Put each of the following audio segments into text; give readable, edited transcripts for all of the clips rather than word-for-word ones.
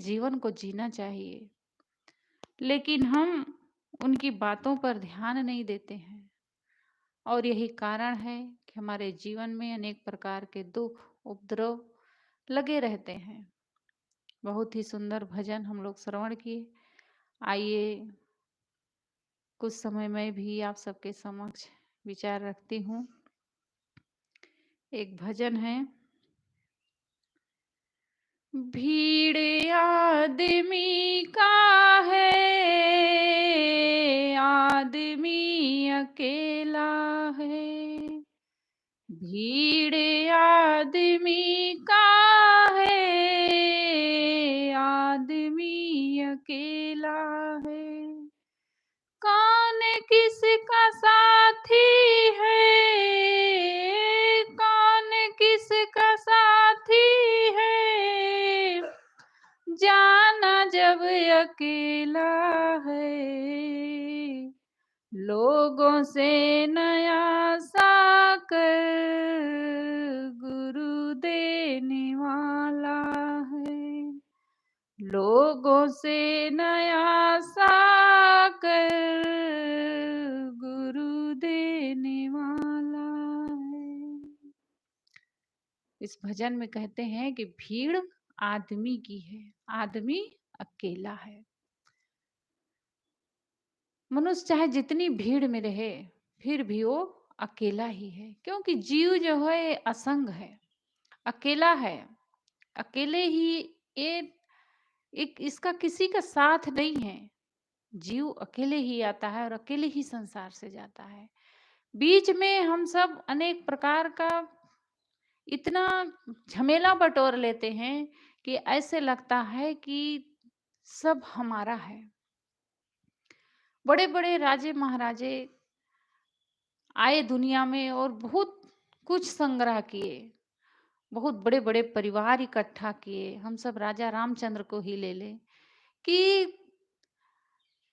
जीवन को जीना चाहिए, लेकिन हम उनकी बातों पर ध्यान नहीं देते हैं और यही कारण है कि हमारे जीवन में अनेक प्रकार के दुख, उपद्रव लगे रहते हैं। बहुत ही सुंदर भजन हम लोग श्रवण किए। आइए कुछ समय में भी आप सबके समक्ष विचार रखती हूँ। एक भजन है। भीड़ आदमी का है, आदमी अकेला है। भीड़ आदमी का है, आदमी अकेला है। कौन किसका साथी है, कौन किसका साथी है, जाना जब अकेला है। लोगों से नया साकर गुरु देने वाला है। लोगों से नया साकर गुरु देने वाला है। इस भजन में कहते हैं कि भीड़ आदमी की है, आदमी अकेला है। मनुष्य चाहे जितनी भीड़ में रहे फिर भी वो अकेला ही है, क्योंकि जीव जो है असंग है, अकेला है। अकेले ही ये एक इसका किसी का साथ नहीं है। जीव अकेले ही आता है और अकेले ही संसार से जाता है। बीच में हम सब अनेक प्रकार का इतना झमेला बटोर लेते हैं कि ऐसे लगता है कि सब हमारा है। बड़े बड़े राजे महाराजे आए दुनिया में और बहुत कुछ संग्रह किए, बहुत बड़े बड़े परिवार इकट्ठा किए। हम सब राजा रामचंद्र को ही ले लें कि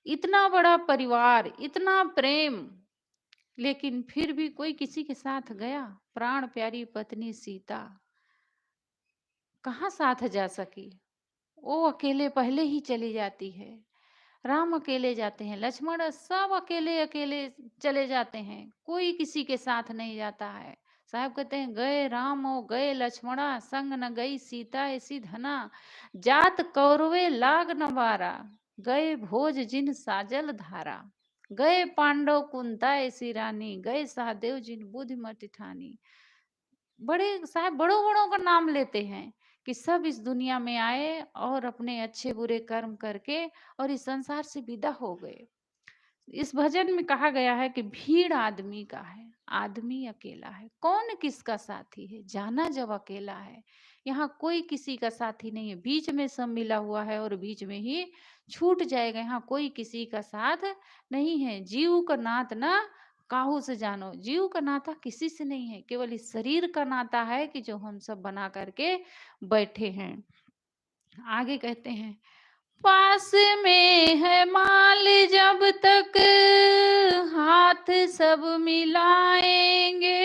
इतना बड़ा परिवार, इतना प्रेम, लेकिन फिर भी कोई किसी के साथ गया? प्राण प्यारी पत्नी सीता कहाँ साथ जा सकी? वो अकेले पहले ही चली जाती है। राम अकेले जाते हैं, लक्ष्मण सब अकेले अकेले चले जाते हैं, कोई किसी के साथ नहीं जाता है। साहब कहते हैं, गए राम ओ गए लक्ष्मणा, संग न गई सीता ऐसी धना। जात कौरवे लाग न बारा, गए भोज जिन साजल धारा। गए पांडव कुंता ऐसी रानी, गए सहदेव जिन बुद्धि मति ठानी। बड़े साहब बड़ों बड़ों का नाम लेते हैं कि सब इस दुनिया में आए और अपने अच्छे बुरे कर्म करके और इस संसार से विदा हो गए। इस भजन में कहा गया है कि भीड़ आदमी का है, आदमी अकेला है। कौन किसका साथी है, जाना जब अकेला है। यहाँ कोई किसी का साथी नहीं है, बीच में सब मिला हुआ है और बीच में ही छूट जाएगा। यहाँ कोई किसी का साथ नहीं है। जीव का नात ना काहू से जानो, जीव का नाता किसी से नहीं है, केवल इस शरीर का नाता है कि जो हम सब बना करके बैठे हैं। आगे कहते हैं, पास में है माल जब तक हाथ सब मिलाएंगे,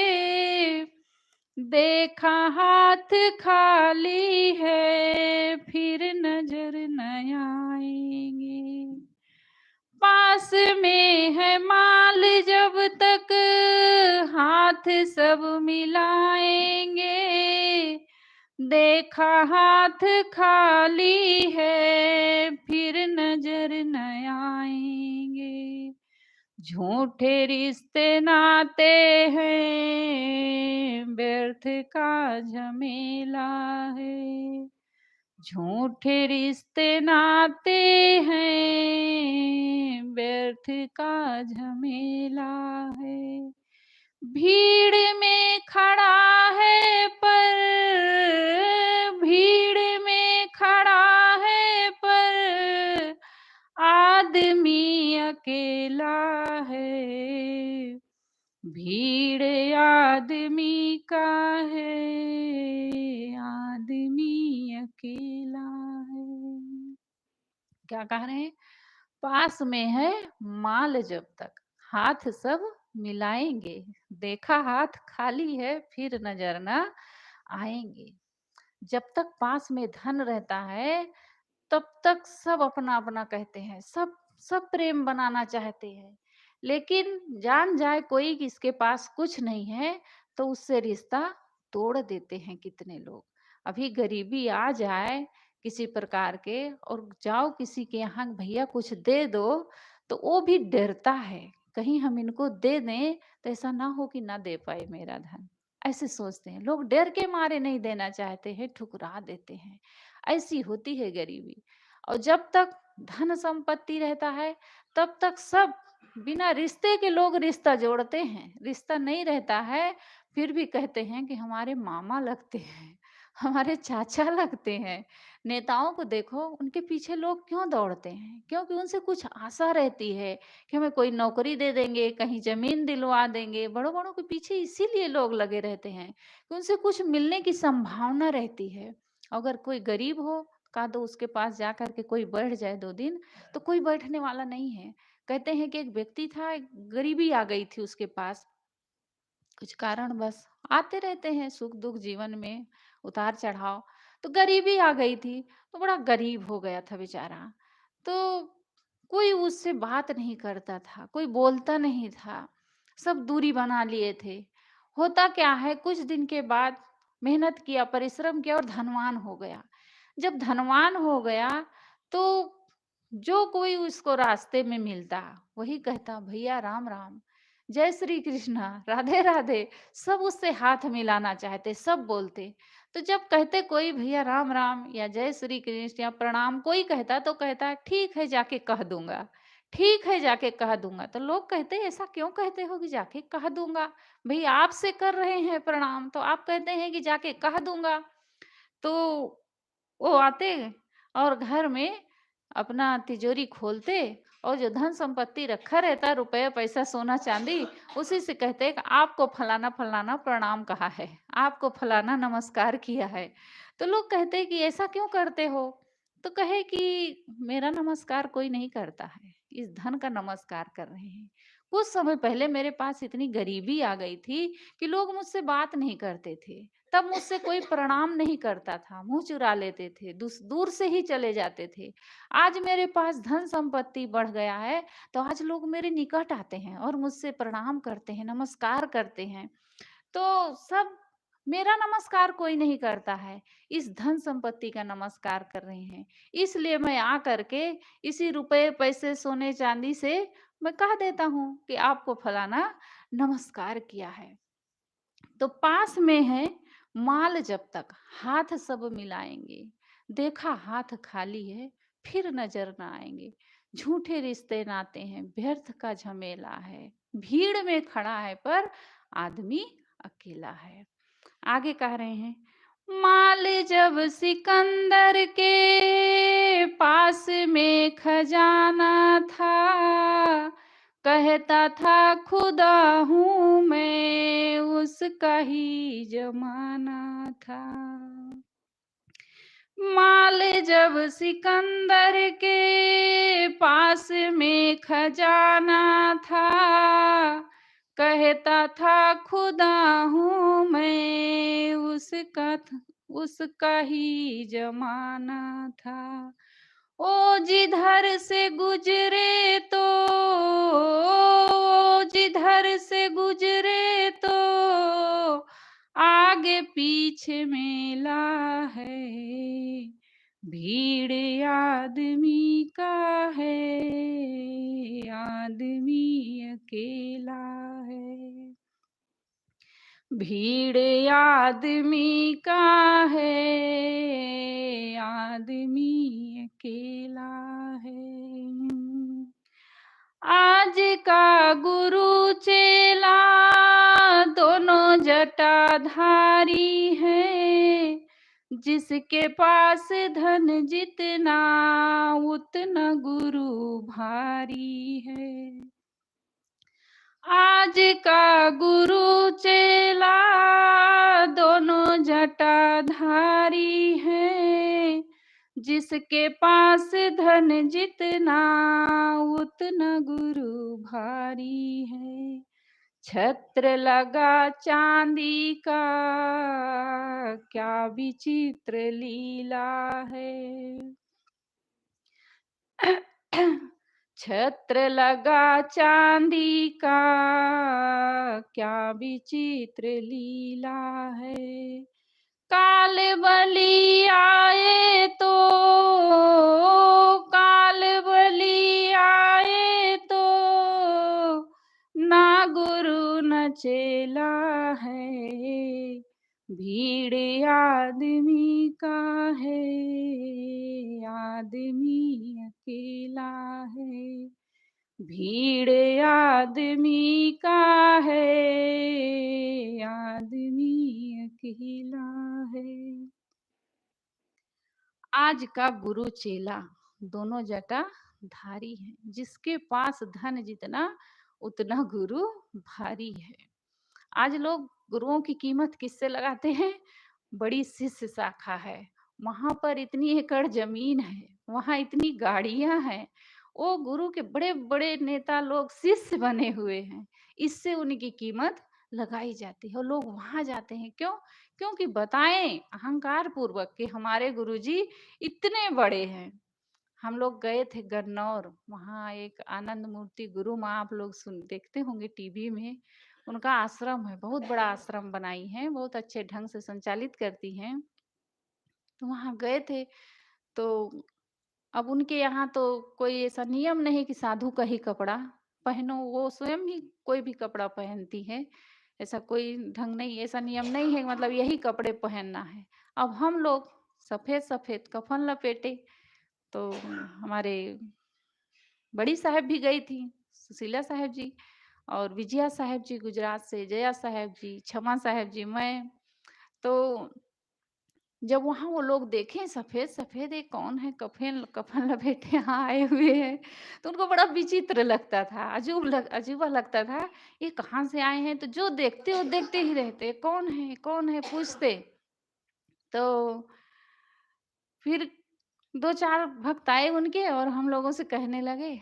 देखा हाथ खाली है फिर नजर न आएंगे। पास में है माल जब तक हाथ सब मिलाएंगे, देखा हाथ खाली है फिर नजर न आएंगे। झूठे रिश्ते नाते हैं, व्यर्थ का झमेला है। झूठे रिश्ते नाते हैं, व्यर्थ का झमेला है। भीड़ में खड़ा है पर, भीड़ में खड़ा है पर, आदमी अकेला है। भीड़ आदमी का है, आदमी अकेला है। क्या कह रहे हैं? पास में है माल जब तक हाथ सब मिलाएंगे, देखा हाथ खाली है फिर नजर ना आएंगे। जब तक पास में धन रहता है तब तक सब अपना-अपना कहते हैं, सब सब प्रेम बनाना चाहते हैं। लेकिन जान जाए कोई कि इसके पास कुछ नहीं है, तो उससे रिश्ता तोड़ देते हैं कितने लोग। अभी गरीबी आ जाए किसी प्रकार के और जाओ किसी के यहाँ भैया कुछ दे दो, तो वो भी डरता है, कहीं हम इनको दे दें तो ऐसा ना हो कि ना दे पाए मेरा धन। ऐसे सोचते हैं लोग, डर के मारे नहीं देना चाहते हैं, ठुकरा देते हैं। ऐसी होती है गरीबी। और जब तक धन संपत्ति रहता है तब तक सब बिना रिश्ते के लोग रिश्ता जोड़ते हैं, रिश्ता नहीं रहता है फिर भी कहते हैं कि हमारे मामा लगते हैं, हमारे चाचा लगते हैं। नेताओं को देखो, उनके पीछे लोग क्यों दौड़ते हैं? क्योंकि उनसे कुछ आशा रहती है कि हमें कोई नौकरी दे देंगे, कहीं जमीन दिलवा देंगे। बड़ों बड़ों के पीछे इसीलिए लोग लगे रहते हैं कि उनसे कुछ मिलने की संभावना रहती है। अगर कोई गरीब हो, का दो उसके पास जा कर के कोई बैठ जाए 2 दिन, तो कोई बैठने वाला नहीं है। कहते हैं कि एक व्यक्ति था, एक गरीबी आ गई थी उसके पास, कुछ कारण बस आते रहते हैं सुख-दुःख जीवन में, उतार-चढ़ाव। तो गरीबी आ गई थी, तो बड़ा गरीब हो गया था बेचारा। तो कोई उससे बात नहीं करता था, कोई बोलता नहीं था, सब दूरी बना लिए थे। होता क्या है, कुछ दिन के बाद मेहनत किया, परिश्रम किया और धनवान हो गया। जब धनवान हो गया, तो जो कोई उसको रास्ते में मिलता, वही कहता, "भैया राम राम, जय श्री कृष्णा, राधे राधे।" सब उससे हाथ मिलाना चाहते, सब बोलते। तो जब कहते कोई भैया राम राम या जय श्री कृष्ण या प्रणाम कोई कहता, तो कहता है ठीक है जाके कह दूंगा, ठीक है जाके कह दूंगा। तो लोग कहते ऐसा क्यों कहते हो कि जाके कह दूंगा? भाई आपसे कर रहे हैं प्रणाम तो आप कहते हैं कि जाके कह दूंगा। तो वो आते और घर में अपना तिजोरी खोलते और जो धन संपत्ति रखा रहता, रुपया पैसा सोना चांदी, उसी से कहते कि आपको फलाना फलाना प्रणाम कहा है, आपको फलाना नमस्कार किया है। तो लोग कहते कि ऐसा क्यों करते हो? तो कहे कि मेरा नमस्कार कोई नहीं करता है, इस धन का नमस्कार कर रहे हैं। कुछ समय पहले मेरे पास इतनी गरीबी आ गई थी कि लोग मुझसे बात नहीं करते थे, तब मुझसे कोई प्रणाम नहीं करता था, मुँह चुरा लेते थे, दूर से ही चले जाते थे। आज मेरे पास धन संपत्ति बढ़ गया है, तो आज लोग मेरे निकट आते हैं और मुझसे प्रणाम करते हैं, नमस्कार करते हैं। तो सब मेरा नमस्कार कोई नहीं करता है, इस धन संपत्ति का नमस्कार कर रहे हैं। इसलिए मैं आ करके इसी रुपए, पैसे, सोने, चांदी से मैं कह देता हूँ कि आपको फलाना नमस्कार किया है। तो पास में है माल जब तक हाथ सब मिलाएंगे, देखा हाथ खाली है फिर नजर ना आएंगे। झूठे रिश्ते नाते हैं, व्यर्थ का झमेला है, भीड़ में खड़ा है पर आदमी अकेला है। आगे कह रहे हैं, माल जब सिकंदर के पास में खजाना था, कहता था खुदा हूँ मैं, उसका ही जमाना था। माल जब सिकंदर के पास में खजाना था, कहता था खुदा हूँ मैं, उसका ही जमाना था। ओ जिधर से गुजरे तो, ओ जिधर से गुजरे तो आगे पीछे मेला है, भीड़ आदमी का है, आदमी अकेला है। भीड़ आदमी का है, आदमी अकेला है। आज का गुरु चेला दोनों जटाधारी है, जिसके पास धन जितना उतना गुरु भारी है। आज का गुरु चेला दोनों जटाधारी है, जिसके पास धन जितना उतना गुरु भारी है। छत्र लगा चांदी का क्या विचित्र लीला है, छत्र लगा चांदी का, क्या विचित्र लीला है। काल बलि आए तो, काल बलि आए तो, ना गुरु न चेला है। भीड़ आदमी का है, आदमी अकेला है। भीड़ आदमी का है, आदमी अकेला है। आज का गुरु चेला दोनों जटा धारी है। जिसके पास धन जितना, उतना गुरु भारी है। आज लोग गुरुओं की कीमत किससे लगाते हैं? बड़ी शिष्य शाखा है, वहां पर इतनी एकड़ जमीन है, वहां इतनी गाड़ियां हैं, वो गुरु के बड़े बड़े नेता लोग शिष्य बने हुए हैं, इससे उनकी कीमत लगाई जाती है और लोग वहां जाते हैं। क्यों? क्योंकि बताएं अहंकार पूर्वक कि हमारे गुरुजी इतने बड़े हैं। हम लोग गए थे गन्नौर, वहाँ एक आनंद मूर्ति गुरु माँ, आप लोग सुन देखते होंगे टीवी में, उनका आश्रम है, बहुत बड़ा आश्रम बनाई है, बहुत अच्छे ढंग से संचालित करती हैं। तो वहाँ गए थे, तो अब उनके यहाँ तो कोई ऐसा नियम नहीं कि साधु का ही कपड़ा पहनो, वो स्वयं ही कोई भी कपड़ा पहनती है। ऐसा कोई ढंग नहीं, ऐसा नियम नहीं है, मतलब यही कपड़े पहनना है। अब हम लोग सफेद सफेद कफन लपेटे, तो हमारे बड़ी साहब भी गई थी, सुशीला साहब जी और विजया साहब जी गुजरात से, जया साहब जी, क्षमा साहब जी, मैं। तो जब वहाँ वो लोग देखें सफेद सफेद, ये कौन है, कफन कफन लपेटे यहाँ आए हुए हैं, तो उनको बड़ा विचित्र लगता था, अजूबा लगता था, ये कहाँ से आए हैं। तो जो देखते वो देखते ही रहते, कौन है पूछते। तो फिर 2-4 भक्त आए उनके और हम लोगों से कहने लगे,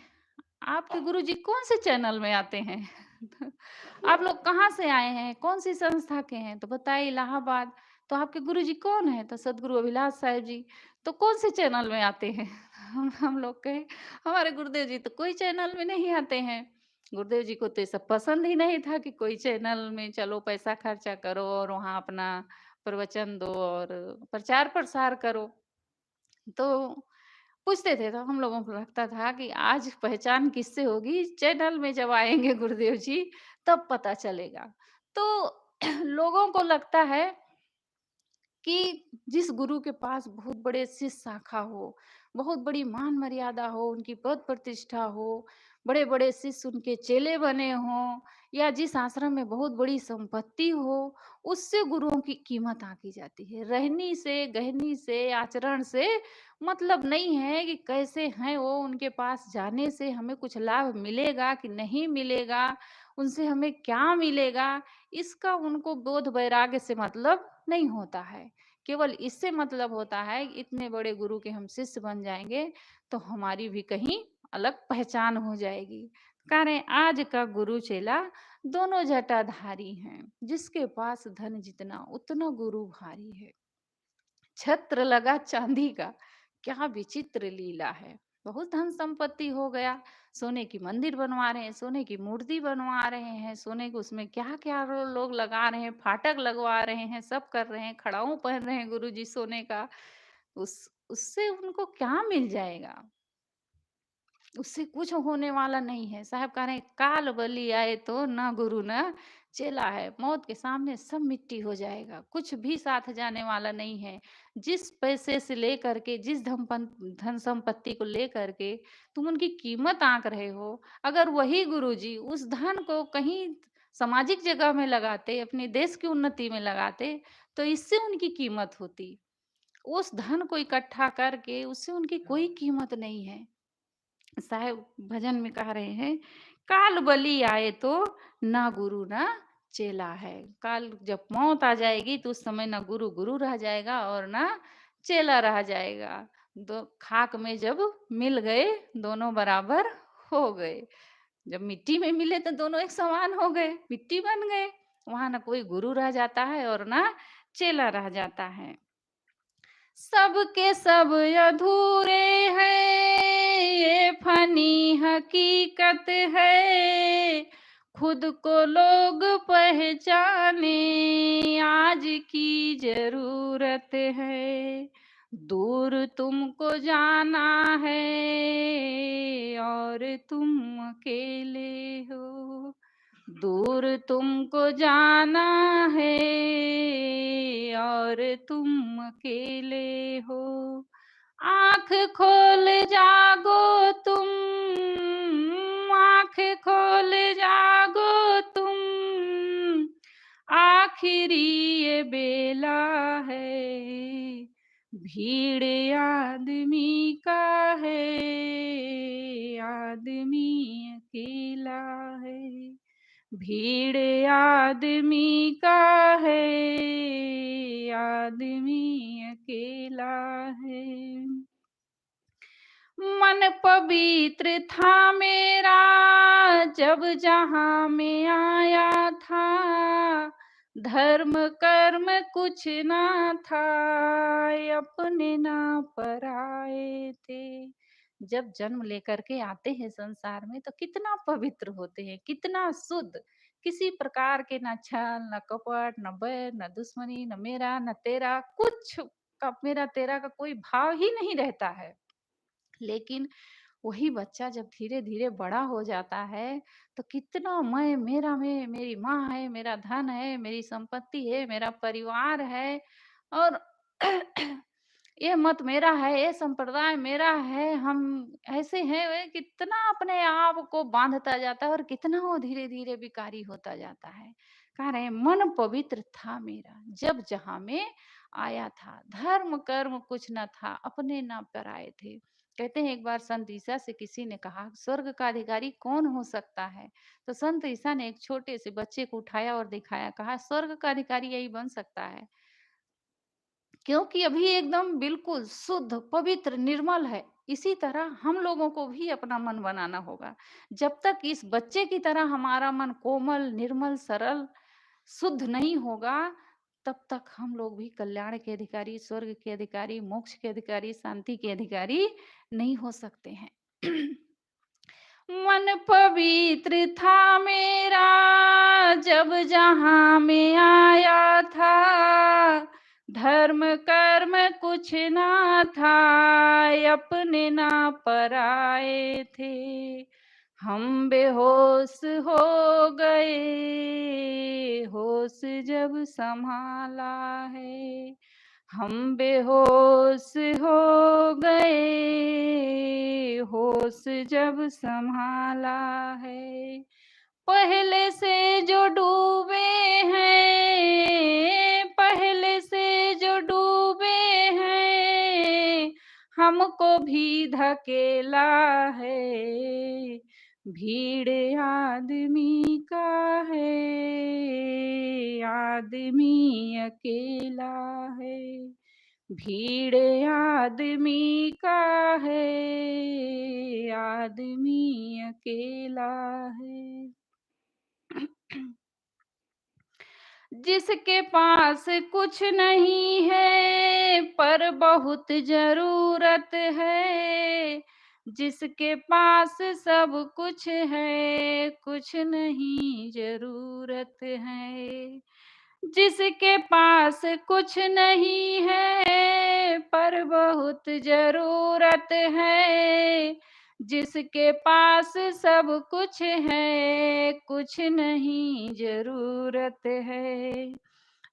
आपके गुरुजी कौन से चैनल में आते हैं? तो आप लोग कहाँ से आए हैं? कौन सी संस्था के हैं? तो बताए इलाहाबाद। तो आपके गुरुजी कौन है? तो सदगुरु अभिलाष साहिब जी। तो कौन से चैनल में आते हैं? हम लोग कहे, हमारे गुरुदेव जी तो कोई चैनल में नहीं आते हैं। गुरुदेव जी को तो ये सब पसंद ही नहीं था कि कोई चैनल में चलो पैसा खर्चा करो और वहाँ अपना प्रवचन दो और प्रचार प्रसार करो। तो पूछते थे, तो हम लोगों को लगता था कि आज पहचान किससे होगी, चैनल में जब आएंगे गुरुदेव जी तब पता चलेगा। तो लोगों को लगता है कि जिस गुरु के पास बहुत बड़े शिष्य शाखा हो, बहुत बड़ी मान मर्यादा हो, उनकी पद प्रतिष्ठा हो, बड़े बड़े शिष्य उनके चेले बने हों, या जिस आश्रम में बहुत बड़ी संपत्ति हो, उससे गुरुओं की कीमत आंकी जाती है। रहनी से, गहनी से, आचरण से मतलब नहीं है कि कैसे हैं वो, उनके पास जाने से हमें कुछ लाभ मिलेगा कि नहीं मिलेगा, उनसे हमें क्या मिलेगा, इसका उनको बोध वैराग्य से मतलब नहीं होता है। केवल इससे मतलब होता है कि इतने बड़े गुरु के हम शिष्य बन जाएंगे तो हमारी भी कहीं अलग पहचान हो जाएगी। करें आज का गुरु चेला दोनों जटाधारी हैं, जिसके पास धन जितना उतना गुरु भारी है। छत्र लगा चांदी का, क्या विचित्र लीला है। बहुत धन संपत्ति हो गया, सोने की मंदिर बनवा रहे हैं, सोने की मूर्ति बनवा रहे हैं, सोने को उसमें क्या क्या लोग लगा रहे हैं, फाटक लगवा रहे हैं, सब कर रहे हैं, खड़ाऊ पहन रहे हैं गुरुजी सोने का। उससे उनको क्या मिल जाएगा? उससे कुछ होने वाला नहीं है। साहब कह रहे हैं, काल बलि आए तो ना गुरु ना चेला है। मौत के सामने सब मिट्टी हो जाएगा, कुछ भी साथ जाने वाला नहीं है। जिस पैसे से लेकर के, जिस धन संपत्ति को लेकर के तुम उनकी कीमत आंक रहे हो, अगर वही गुरुजी उस धन को कहीं सामाजिक जगह में लगाते, अपने देश की उन्नति में लगाते, तो इससे उनकी कीमत होती। उस धन को इकट्ठा करके उससे उनकी कोई कीमत नहीं है। साहब भजन में कह रहे हैं, काल बलि आए तो ना गुरु ना चेला है। काल जब मौत आ जाएगी तो उस समय ना गुरु गुरु रह जाएगा और ना चेला रह जाएगा। दो खाक में जब मिल गए दोनों बराबर हो गए। जब मिट्टी में मिले तो दोनों एक समान हो गए, मिट्टी बन गए। वहां ना कोई गुरु रह जाता है और ना चेला रह जाता है। सबके सब अधूरे हैं, हकीकत है, खुद को लोग पहचाने आज की जरूरत है। दूर तुमको जाना है और तुम अकेले हो, दूर तुमको जाना है और तुम अकेले हो। आँख खोल जागो तुम, आँख खोल जागो तुम, आखिरी ये बेला है। भीड़ आदमी का है, आदमी अकेला है। भीड़ आदमी का है, आदमी अकेला है। मन पवित्र था मेरा जब जहां में आया था, धर्म कर्म कुछ ना था, अपने ना पराए थे। जब जन्म लेकर के आते हैं संसार में तो कितना पवित्र होते हैं, कितना शुद्ध, किसी प्रकार के न छल न कपट न बैर न दुश्मनी न मेरा न तेरा, कुछ का मेरा तेरा का कोई भाव ही नहीं रहता है। लेकिन वही बच्चा जब धीरे-धीरे बड़ा हो जाता है, तो कितना मैं, मेरा मैं, मेरी माँ है, मेरा धन है, मेरी संपत्ति है, मेरा परिवार है और ये मत मेरा है, ये संप्रदाय मेरा है, हम ऐसे हैं वे, कितना अपने आप को बाँधता जाता है और कितना वो धीरे-धीरे विकारी होता जाता है। कह रहे हैं मन पवित्र था मेरा, जब जहाँ में आया था, धर्म कर्म कुछ न था, अपने ना पराए थे। कहते हैं एक बार संत ईसा से किसी ने कहा स्वर्ग का अधिकारी कौन हो सकता है? तो संत ईसा ने एक छोटे से बच्चे को उठाया और दिखाया, कहा स्वर्ग का अधिकारी यही बन सकता है, क्योंकि अभी एकदम बिल्कुल शुद्ध, पवित्र, निर्मल है। इसी तरह हम लोगों को भी अपना मन बनाना होगा। जब तक इस बच्चे की तरह हमारा मन कोमल, निर्मल, सरल, शुद्ध नहीं होगा, तब तक हम लोग भी कल्याण के अधिकारी, स्वर्ग के अधिकारी, मोक्ष के अधिकारी, शांति के अधिकारी नहीं हो सकते हैं। मन पवित्र था मेरा जब जहां में आया था, धर्म कर्म कुछ ना था, अपने ना पराए थे। हम बेहोश हो गए, होश जब संभाला है। हम बेहोश हो गए, होश जब संभाला है। पहले से जो डूबे हैं, पहले से जो डूबे हैं, हमको भी धकेला है। भीड़ आदमी का है, आदमी अकेला है। भीड़ आदमी का है, आदमी अकेला है। जिसके पास कुछ नहीं है पर बहुत जरूरत है, जिसके पास सब कुछ है कुछ नहीं जरूरत है। जिसके पास कुछ नहीं है पर बहुत जरूरत है, जिसके पास सब कुछ है कुछ नहीं जरूरत है।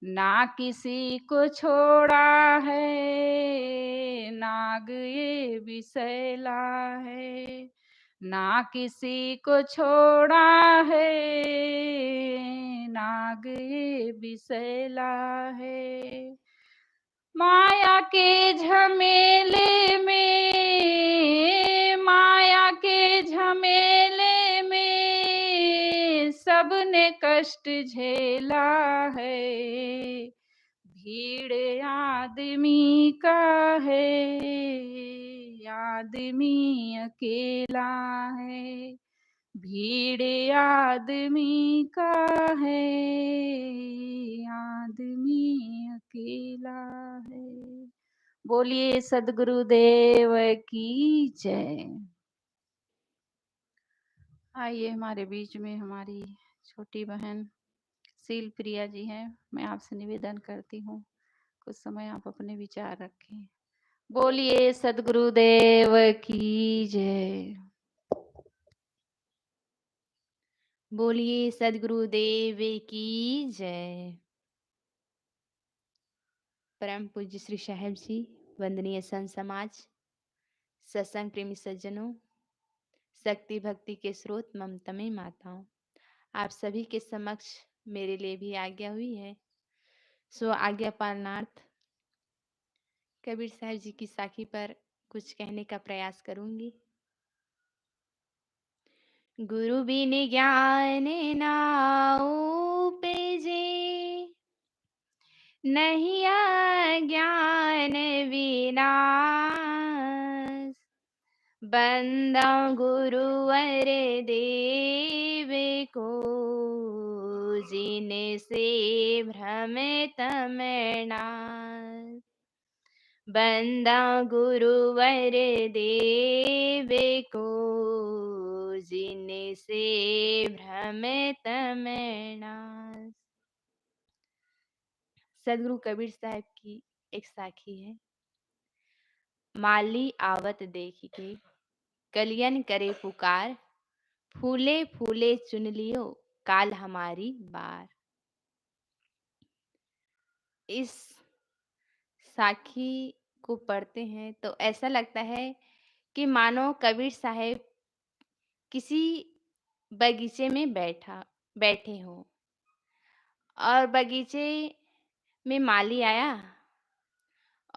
ना किसी को छोड़ा है, नाग ये विषैला है। ना किसी को छोड़ा है, नाग ये विषैला है। माया के झमेले में, माया के झमेले में सबने कष्ट झेला है। भीड़ आदमी का है, आदमी अकेला है। भीड़ आदमी का है, आदमी अकेला है। बोलिए सद्गुरुदेव की जय। आइए हमारे बीच में हमारी छोटी बहन शील प्रिया जी हैं। मैं आपसे निवेदन करती हूँ, कुछ समय आप अपने विचार रखें। बोलिए सदगुरुदेव की जय। बोलिए सदगुरुदेव की जय। परम पूज्य श्री साहेब जी, वंदनीय संत समाज, सत्संग प्रेमी सज्जनों, शक्ति भक्ति के स्रोत, ममतमयी माताओं, आप सभी के समक्ष मेरे लिए भी आज्ञा हुई है। सो आज्ञा पालनार्थ कबीर साहब जी की साखी पर कुछ कहने का प्रयास करूंगी। गुरु बिन ज्ञान ना उपजे, नहीं अज्ञान विनाश। बंदा गुरुवर देव को, जिनसे भ्रमित नाश। बंदा गुरुवर देव को, जिनसे भ्रमित नाश। सदगुरु कबीर साहब की एक साखी है। माली आवत देख के, कलियन करे पुकार, फूले फूले चुन लियो, काल हमारी बार। इस साखी को पढ़ते हैं तो ऐसा लगता है कि मानो कबीर साहब किसी बगीचे में बैठे हों और बगीचे में माली आया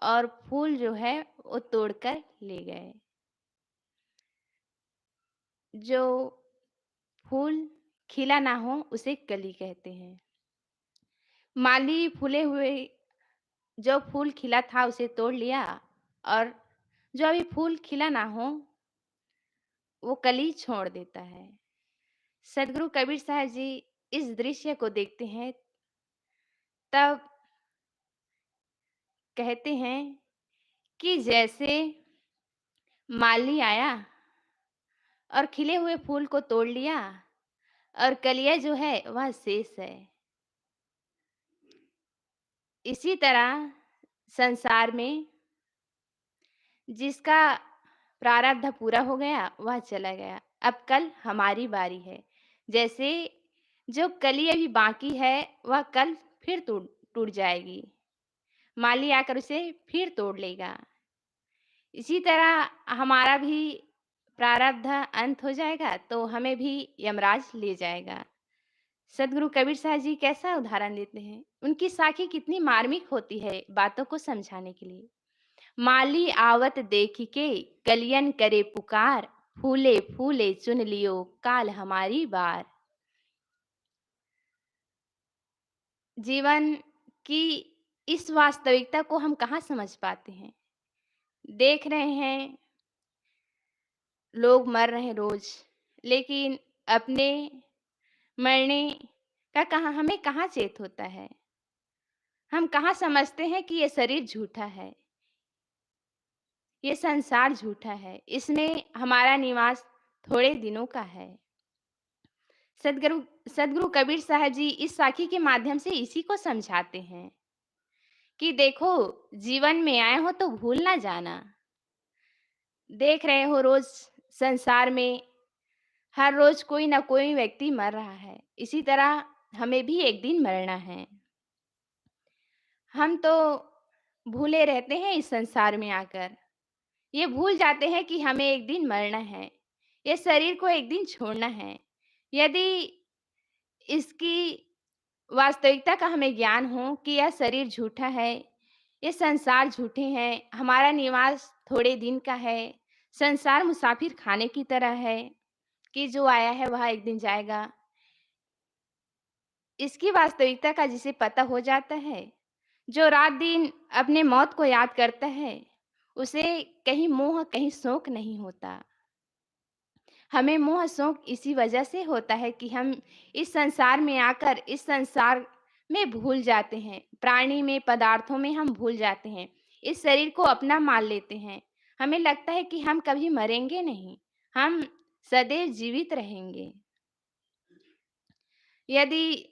और फूल जो है वो तोड़कर ले गए। जो फूल खिला ना हो उसे कली कहते हैं। माली फूले हुए जो फूल खिला था उसे तोड़ लिया, और जो अभी फूल खिला ना हो वो कली छोड़ देता है। सदगुरु कबीर साहब जी इस दृश्य को देखते हैं, तब कहते हैं कि जैसे माली आया और खिले हुए फूल को तोड़ लिया और कलियां जो है वह शेष है। इसी तरह संसार में जिसका प्रारब्ध पूरा हो गया वह चला गया, अब कल हमारी बारी है। जैसे जो कली अभी बाकी है वह कल फिर टूट टूट जाएगी, माली आकर उसे फिर तोड़ लेगा। इसी तरह हमारा भी प्रारब्ध अंत हो जाएगा तो हमें भी यमराज ले जाएगा। सदगुरु कबीर साहब जी कैसा उदाहरण देते हैं, उनकी साखी कितनी मार्मिक होती है बातों को समझाने के लिए। माली आवत देख के, कलियन करे पुकार, फूले फूले चुन लियो, काल हमारी बार। जीवन की इस वास्तविकता को हम कहाँ समझ पाते हैं। देख रहे हैं लोग मर रहे हैं रोज, लेकिन अपने मरने का कहाँ हमें कहाँ चेत होता है। हम कहाँ समझते हैं कि ये शरीर झूठा है, ये संसार झूठा है, इसमें हमारा निवास थोड़े दिनों का है। सदगुरु सदगुरु कबीर साहब जी इस साखी के माध्यम से इसी को समझाते हैं कि देखो, जीवन में आए हो तो भूल ना जाना। देख रहे हो रोज संसार में हर रोज कोई ना कोई व्यक्ति मर रहा है, इसी तरह हमें भी एक दिन मरना है। हम तो भूले रहते हैं इस संसार में आकर, ये भूल जाते हैं कि हमें एक दिन मरना है, ये शरीर को एक दिन छोड़ना है। यदि इसकी वास्तविकता का हमें ज्ञान हो कि यह शरीर झूठा है, ये संसार झूठे हैं, हमारा निवास थोड़े दिन का है, संसार मुसाफिर खाने की तरह है कि जो आया है वह एक दिन जाएगा। इसकी वास्तविकता का जिसे पता हो जाता है, जो रात दिन अपने मौत को याद करता है, उसे कहीं मोह कहीं शोक नहीं होता। हमें मोह शोक इसी वजह से होता है कि हम इस संसार में आकर इस संसार में भूल जाते हैं, प्राणी में पदार्थों में हम भूल जाते हैं, इस शरीर को अपना मान लेते हैं। हमें लगता है कि हम कभी मरेंगे नहीं, हम सदैव जीवित रहेंगे। यदि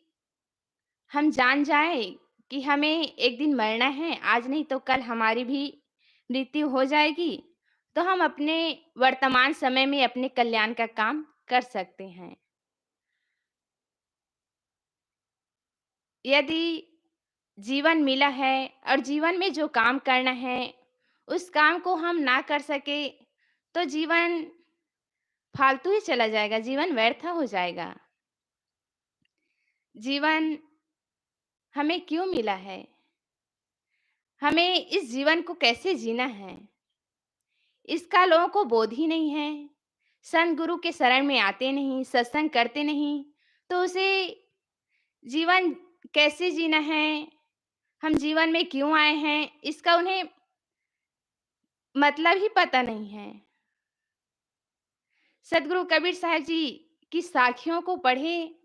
हम जान जाएँ कि हमें एक दिन मरना है, आज नहीं तो कल हमारी भी मृत्यु हो जाएगी, तो हम अपने वर्तमान समय में अपने कल्याण का काम कर सकते हैं। यदि जीवन मिला है और जीवन में जो काम करना है, उस काम को हम ना कर सके, तो जीवन फालतू ही चला जाएगा, जीवन व्यर्थ हो जाएगा। जीवन हमें क्यों मिला है? हमें इस जीवन को कैसे जीना है? इसका लोगों को बोध ही नहीं है। संत गुरु के शरण में आते नहीं, सत्संग करते नहीं, तो उसे जीवन कैसे जीना है, हम जीवन में क्यों आए हैं, इसका उन्हें मतलब ही पता नहीं है। सद्गुरु कबीर साहब जी की साखियों को पढ़े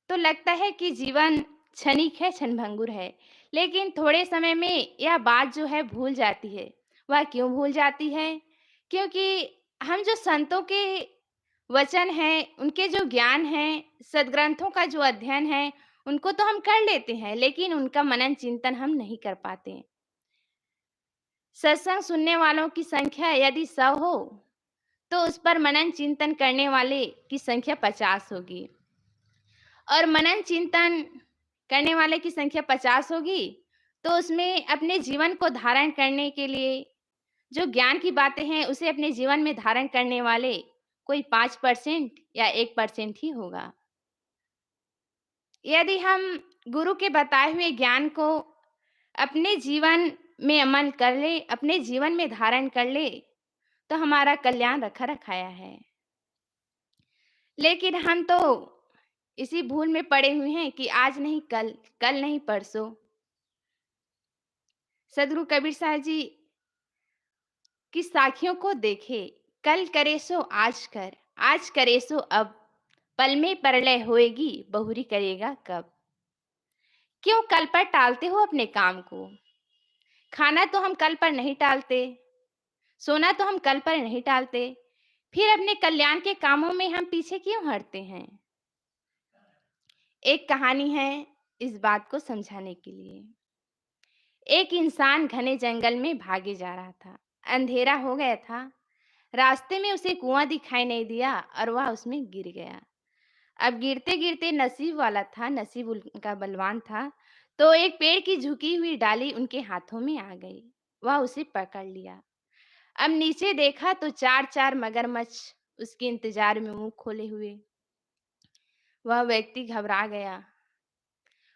तो लगता है कि जीवन क्षणिक है, क्षणभंगुर है। लेकिन थोड़े समय में यह बात जो है भूल जाती है। वह क्यों भूल जाती है? क्योंकि हम जो संतों के वचन हैं, उनके जो ज्ञान हैं, सद्ग्रंथों का जो अध्ययन है, उनको तो हम कर लेते हैं, लेकिन उनका मनन चिंतन हम नहीं कर पाते हैं। सत्संग सुनने वालों की संख्या यदि 100 हो, तो उस पर मनन चिंतन करने वाले की संख्या 50 होगी। और मनन चिंतन करने वाले की संख्या 50 होगी, तो उसमें अपने जीवन को धारण करने के लिए जो ज्ञान की बातें हैं, उसे अपने जीवन में धारण करने वाले कोई 5% या 1% ही होगा। यदि हम गुरु के बताए हुए ज्ञान को अपने जीवन में अमल कर ले, अपने जीवन में धारण कर ले, तो हमारा कल्याण रखा रखाया है। लेकिन हम तो इसी भूल में पड़े हुए हैं कि आज नहीं कल, कल नहीं परसों। सद्गुरु कबीर साहब जी की साखियों को देखे, कल करे सो आज कर, आज करे सो अब, पल में प्रलय होएगी, बहुरी करेगा कब। क्यों कल पर टालते हो अपने काम को? खाना तो हम कल पर नहीं टालते, सोना तो हम कल पर नहीं टालते, फिर अपने कल्याण के कामों में हम पीछे क्यों हटते हैं? एक कहानी है इस बात को समझाने के लिए। एक इंसान घने जंगल में भागे जा रहा था। अंधेरा हो गया था। रास्ते में उसे कुआं दिखाई नहीं दिया और वह उसमें गिर गया। अब गिरते-गिरते नसीब वाला था, नसीब उनका बलवान था, तो एक पेड़ की झुकी हुई डाली उनके हाथों में आ गई। वह उसे पकड़ लिया। अब नीचे देखा तो 4-4 मगरमच्छ उसके इंतजार में मुंह खोले हुए। वह व्यक्ति घबरा गया।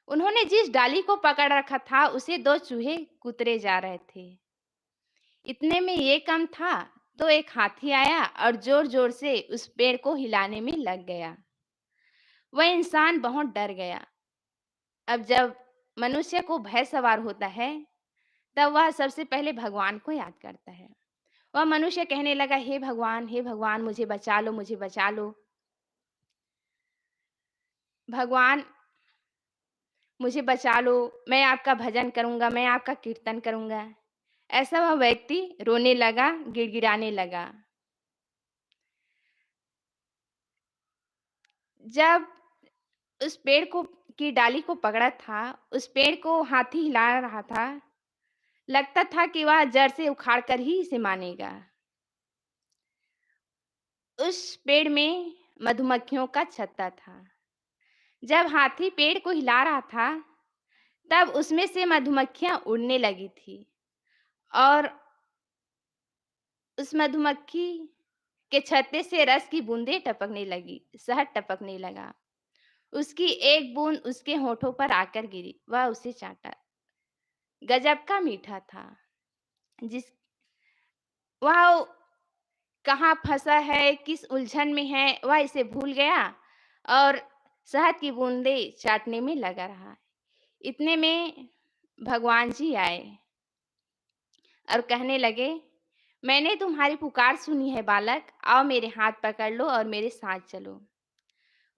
उन्होंने जिस डाली को पकड़ रखा था, उसे 2 चूहे कुतरे जा रहे थे। इतने में ये कम था, तो एक हाथी आया और जोर-जोर से उस पेड़ को हिलाने में लग गया। वह इंसान बहुत डर गया। अब जब मनुष्य को भय सवार होता है, तब वह सबसे पहले भगवान को याद करता है। वह मनुष्य कहने लगा, हे भगवान मुझे बचा लो, मुझे बचा लो। भगवान मुझे बचा लो, मैं आपका भजन करूँगा, मैं आपका कीर्तन करूँगा। ऐसा वह व्यक्ति रोने लगा, गिड़गिड़ाने लगा। जब उस पेड़ को की डाली को पकड़ा था, उस पेड़ को हाथी हिला रहा था, लगता था कि वह जड़ से उखाड़ कर ही इसे मानेगा। उस पेड़ में मधुमक्खियों का छत्ता था। जब हाथी पेड़ को हिला रहा था, तब उसमें से मधुमक्खियाँ उड़ने लगी थी और उस मधुमक्खी के छत्ते से रस की बूंदें टपकने लगी, शहद टपकने लगा। उसकी एक बूंद उसके होठों पर आकर गिरी, वह उसे चाटा। गजब का मीठा था। जिस वह कहाँ फँसा है, किस उलझन में है, वह इसे भूल गया और शहद की बूंदें चाटने में लगा रहा। इतने में भगवान जी आए और कहने लगे, मैंने तुम्हारी पुकार सुनी है बालक, आओ मेरे हाथ पकड़ लो और मेरे साथ चलो।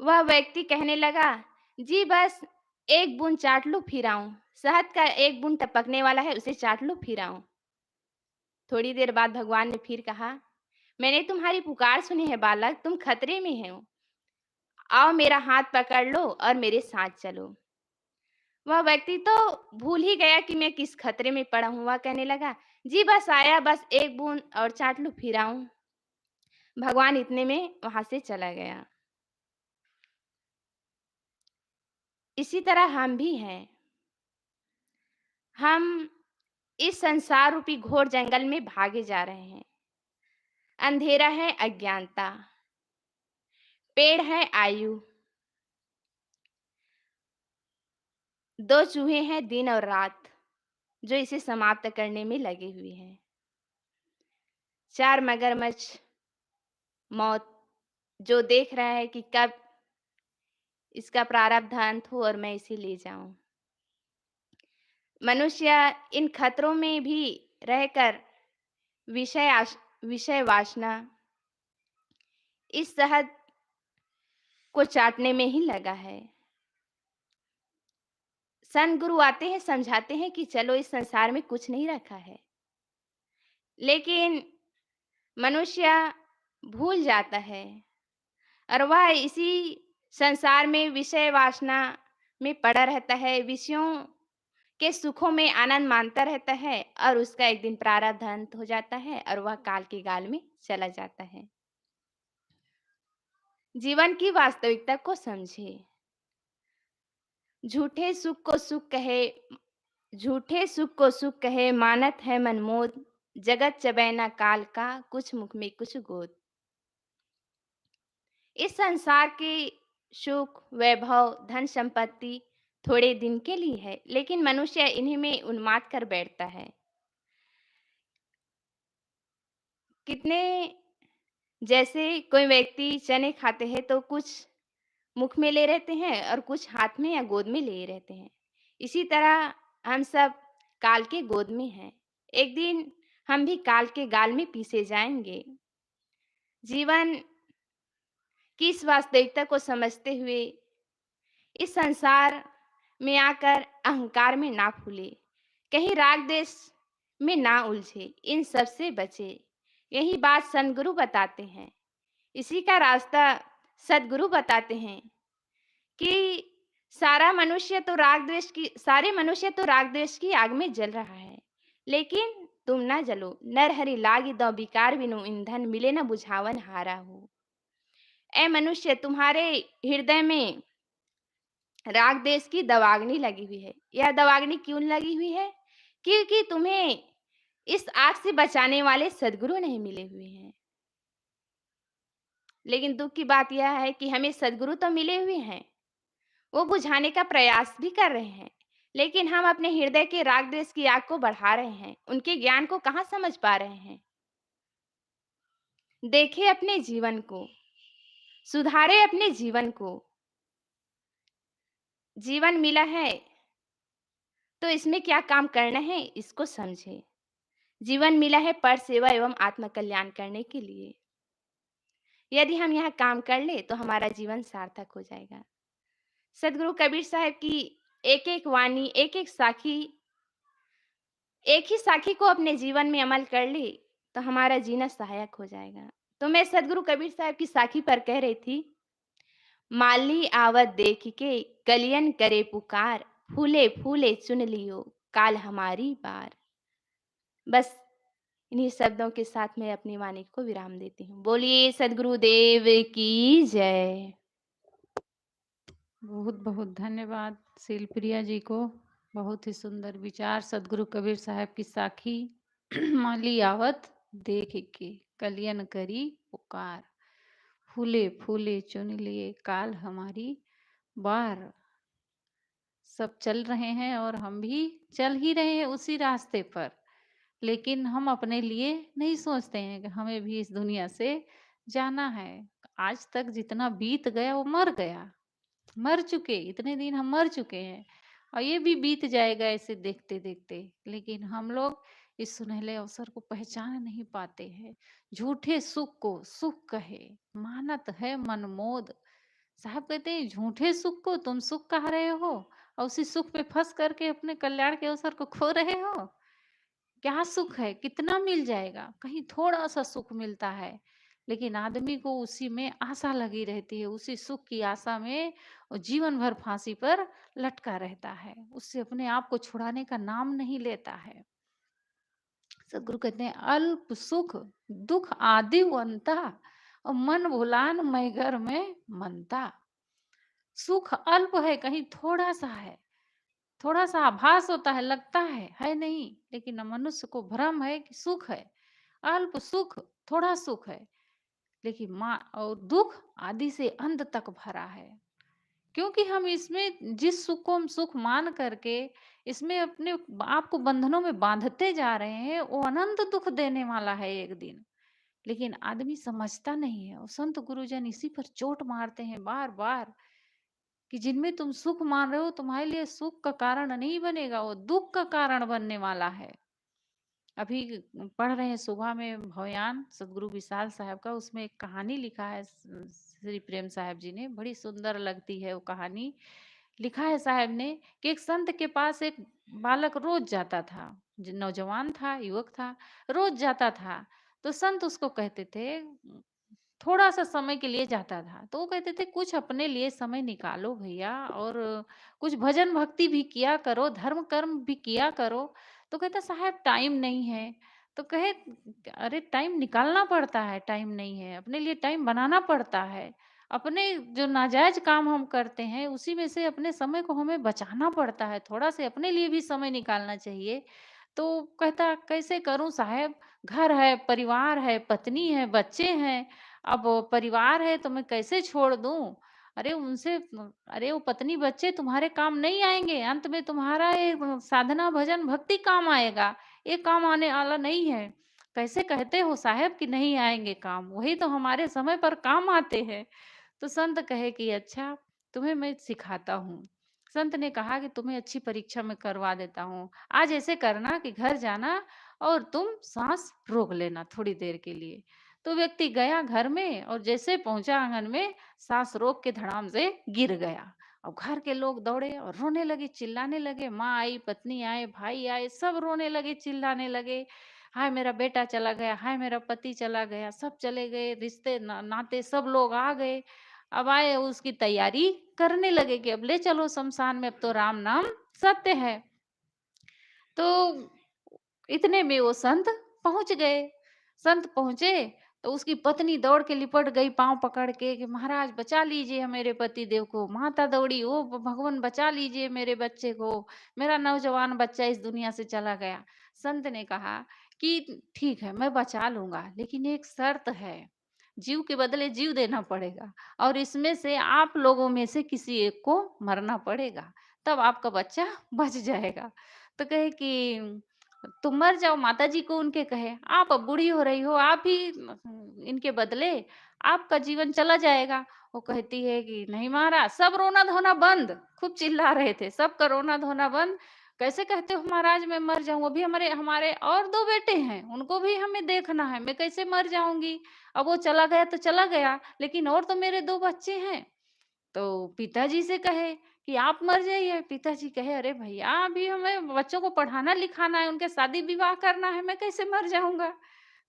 वह व्यक्ति कहने लगा, जी बस एक बूंद चाट लो फिर आऊं। शहद का एक बूंद टपकने वाला है, उसे चाट लो फिर आऊं। थोड़ी देर बाद भगवान ने फिर कहा, मैंने तुम्हारी पुकार सुनी है बालक, तुम खतरे में हो। आओ मेरा हाथ पकड़ लो और मेरे साथ चलो। वह व्यक्ति तो भूल ही गया कि मैं किस खतरे में पड़ा हूँ। वह कहने लगा, जी बस आया, बस एक बूंद और चाट लूँ फिर आऊँ। भगवान इतने में वहाँ से चला गया। इसी तरह हम भी हैं। हम इस संसार रूपी घोर जंगल में भागे जा रहे हैं। अंधेरा है अज्ञानता, पेड़ है आयु, 2 चूहे हैं दिन और रात, जो इसे समाप्त करने में लगे हुए हैं। 4 मगरमच्छ मौत, जो देख रहा है कि कब इसका प्रारब्ध अंत हो और मैं इसे ले जाऊं। मनुष्य इन खतरों में भी रहकर विषय वासना, इस शहद को चाटने में ही लगा है। संत गुरु आते हैं, समझाते हैं कि चलो इस संसार में कुछ नहीं रखा है, लेकिन मनुष्य भूल जाता है और वह इसी संसार में विषय वासना में पड़ा रहता है, विषयों के सुखों में आनंद मानता रहता है और उसका एक दिन प्रारब्ध अंत हो जाता है और वह काल के गाल में चला जाता है। जीवन की वास्तविकता को समझे। झूठे सुख को सुख कहे झूठे सुख को सुख कहे, मानत है मनमोद, जगत चबैना काल का, कुछ मुख में कुछ गोद। इस संसार के सुख, वैभव, धन संपत्ति थोड़े दिन के लिए है, लेकिन मनुष्य इन्हीं में उन्माद कर बैठता है। कितने जैसे कोई व्यक्ति चने खाते हैं तो कुछ मुख में ले रहते हैं और कुछ हाथ में या गोद में लिए रहते हैं। इसी तरह हम सब काल के गोद में हैं। एक दिन हम भी काल के गाल में पीसे जाएंगे। जीवन की इस वास्तविकता को समझते हुए इस संसार में आकर अहंकार में ना फूले, कहीं राग देश में ना उलझे, इन सब से बचे। यही बात संतगुरु बताते हैं। इसी का रास्ता सदगुरु बताते हैं कि सारे मनुष्य तो राग द्वेष की आग में जल रहा है, लेकिन तुम ना जलो। नर हरि लागी दो विकार बिनु ईंधन, मिले न बुझावन हारा हो। ए मनुष्य, तुम्हारे हृदय में राग देश की दवाग्नि लगी हुई है। यह दवाग्नि क्यों लगी हुई है? क्योंकि तुम्हें इस आग से बचाने वाले सदगुरु नहीं मिले हुए हैं। लेकिन दुख की बात यह है कि हमें सदगुरु तो मिले हुए हैं, वो बुझाने का प्रयास भी कर रहे हैं, लेकिन हम अपने हृदय के राग द्वेष की आग को बढ़ा रहे हैं, उनके ज्ञान को कहाँ समझ पा रहे हैं। देखें अपने जीवन को, सुधारे अपने जीवन को। जीवन मिला है तो इसमें क्या काम करना है, इसको समझे। जीवन मिला है पर सेवा एवं आत्म कल्याण करने के लिए। यदि हम यह काम कर ले तो हमारा जीवन सार्थक हो जाएगा। सदगुरु कबीर साहब की एक एक वाणी, एक एक साखी, एक ही साखी को अपने जीवन में अमल कर ले तो हमारा जीना सहायक हो जाएगा। तो मैं सदगुरु कबीर साहब की साखी पर कह रही थी, माली आवत देख के कलियन करे पुकार, फूले फूले चुन लियो काल हमारी बार। बस इन्हीं शब्दों के साथ मैं अपनी वाणी को विराम देती हूँ। बोलिए सदगुरु देव की जय। बहुत बहुत धन्यवाद शिलप्रिया जी को। बहुत ही सुंदर विचार सदगुरु कबीर साहब की साखी। माली आवत देख के कलियन करी पुकार, फूले फूले चुन लिए काल हमारी बार। सब चल रहे हैं और हम भी चल ही रहे हैं उसी रास्ते पर, लेकिन हम अपने लिए नहीं सोचते हैं कि हमें भी इस दुनिया से जाना है। आज तक जितना बीत गया वो मर गया, मर चुके, इतने दिन हम मर चुके हैं और ये भी बीत जाएगा ऐसे देखते देखते। लेकिन हम लोग इस सुनहले अवसर को पहचान नहीं पाते हैं। झूठे सुख को सुख कहे, मानत है मनमोद। साहब कहते हैं झूठे सुख को तुम सुख कह रहे हो और उसी सुख पे फंस करके अपने कल्याण के अवसर को खो रहे हो। क्या सुख है? कितना मिल जाएगा? कहीं थोड़ा-सा सुख मिलता है, लेकिन आदमी को उसी में आशा लगी रहती है, उसी सुख की आशा में वो जीवन भर फांसी पर लटका रहता है। उससे अपने आप को छुड़ाने का नाम नहीं लेता है। सदगुरु कहते हैं अल्प सुख दुख आदिवंता और मन भुलान मैं घर में मनता। सुख अल्प है, कहीं थोड़ा-सा है। थोड़ा-सा आभास होता है नहीं, लेकिन मनुष्य को भ्रम है कि सुख है, अल्प सुख, थोड़ा सुख है, लेकिन माँ और दुःख आदि से अंत तक भरा है। क्योंकि हम इसमें जिस सुख को हम सुख मान करके इसमें अपने आप को बंधनों में बांधते जा रहे हैं, वो अनंत दुःख देने वाला है एक दिन। लेकिन आदमी समझता नहीं है और संत गुरुजन इसी पर चोट मारते हैं बार-बार कि जिनमें तुम सुख मान रहे हो तुम्हारे लिए सुख का कारण नहीं बनेगा, वो दुःख का कारण बनने वाला है। अभी पढ़ रहे हैं सुबह में भवयान सदगुरु विशाल साहब का, उसमें एक कहानी लिखा है श्री प्रेम साहब जी ने, बड़ी सुंदर लगती है वो कहानी। लिखा है साहब ने कि एक संत के पास एक बालक रोज जाता था, नौजवान था, युवक था, रोज जाता था। तो संत उसको कहते थे, थोड़ा सा समय के लिए जाता था, तो वो कहते थे कुछ अपने लिए समय निकालो भैया, और कुछ भजन भक्ति भी किया करो, धर्म कर्म भी किया करो। तो कहता साहब टाइम नहीं है। तो कहे अरे टाइम निकालना पड़ता है, टाइम नहीं है अपने लिए, टाइम बनाना पड़ता है। अपने जो नाजायज काम हम करते हैं उसी में से अपने समय को हमें बचाना पड़ता है, थोड़ा से अपने लिए भी समय निकालना चाहिए। तो कहता कैसे करूं साहब, घर है, परिवार है, पत्नी है, बच्चे हैं। अब परिवार है तो मैं कैसे छोड़ दूं? अरे उनसे अरे वो पत्नी बच्चे तुम्हारे काम नहीं आएंगे, अंत में तुम्हारा ये साधना भजन भक्ति काम आएगा, ये काम आने वाला नहीं है। कैसे कहते हो साहब कि नहीं आएंगे काम, वही तो हमारे समय पर काम आते हैं। तो संत कहे कि अच्छा तुम्हें मैं सिखाता हूँ। संत ने कहा कि तुम्हें अच्छी परीक्षा में करवा देता हूँ। आज ऐसे करना कि घर जाना और तुम सांस रोक लेना थोड़ी देर के लिए। तो व्यक्ति गया घर में और जैसे पहुंचा आंगन में, सांस रोक के धड़ाम से गिर गया। अब घर के लोग दौड़े और रोने लगे, चिल्लाने लगे। माँ आई, पत्नी आए, भाई आए, सब रोने लगे, चिल्लाने लगे। हाय मेरा बेटा चला गया, हाय मेरा पति चला गया, सब चले गए, रिश्ते नाते सब लोग आ गए। अब आए उसकी तैयारी करने लगे कि अब ले चलो शमशान में, अब तो राम नाम सत्य है। तो इतने में वो संत पहुंच गए। संत पहुंचे तो उसकी पत्नी दौड़ के लिपट गई पांव पकड़ के कि महाराज बचा लीजिए मेरे पति देव को। माता दौड़ी, ओ भगवान बचा लीजिए मेरे बच्चे को, मेरा नौजवान बच्चा इस दुनिया से चला गया। संत ने कहा कि ठीक है मैं बचा लूंगा, लेकिन एक शर्त है, जीव के बदले जीव देना पड़ेगा, और इसमें से आप लोगों में से किसी एक को मरना पड़ेगा, तब आपका बच्चा बच जाएगा। तो कहे कि तुम मर जाओ, माताजी को उनके कहे, आप अब बूढ़ी हो रही हो, आप ही इनके बदले आपका जीवन चला जाएगा। वो कहती है कि नहीं महाराज, सब रोना धोना बंद, खूब चिल्ला रहे थे, सब का रोना धोना बंद। कैसे कहते हो महाराज मैं मर जाऊं, अभी हमारे हमारे और 2 बेटे हैं, उनको भी हमें देखना है, मैं कैसे मर जाऊंगी। अब वो चला गया तो चला गया, लेकिन और तो मेरे 2 बच्चे हैं। तो पिताजी से कहे कि आप मर जाइए। पिताजी कहे अरे भैया अभी हमें बच्चों को पढ़ाना लिखाना है, उनके शादी विवाह करना है, मैं कैसे मर जाऊंगा।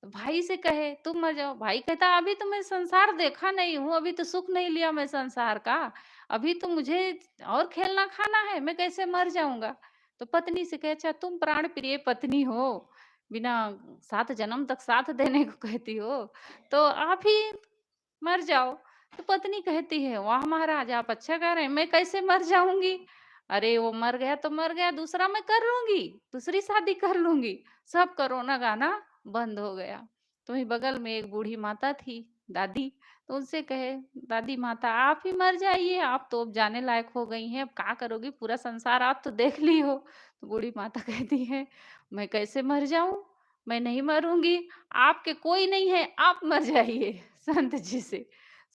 तो भाई से कहे तुम मर जाओ। भाई कहता अभी तो मैं संसार देखा नहीं हूँ, अभी तो सुख नहीं लिया मैं संसार का, अभी तो मुझे और खेलना खाना है, मैं कैसे मर जाऊंगा। तो पत्नी से कहे अच्छा तुम प्राण प्रिय पत्नी हो, बिना 7 जन्म तक साथ देने को कहती हो, तो आप ही मर जाओ। तो पत्नी कहती है वाह महाराज आप अच्छा कह रहे हैं, मैं कैसे मर जाऊंगी। अरे वो मर गया तो मर गया, दूसरा मैं कर लूंगी, दूसरी शादी कर लूंगी। सब कोरोना गाना बंद हो गया। तो वहीं बगल में एक बूढ़ी माता थी, दादी। तो उनसे कहे दादी माता आप ही मर जाइए, आप तो अब जाने लायक हो गई हैं, अब क्या करोगी, पूरा संसार आप तो देख ली हो। तो बूढ़ी माता कहती है मैं कैसे मर जाऊं, मैं नहीं मरूंगी, आपके कोई नहीं है, आप मर जाइए संत जी से।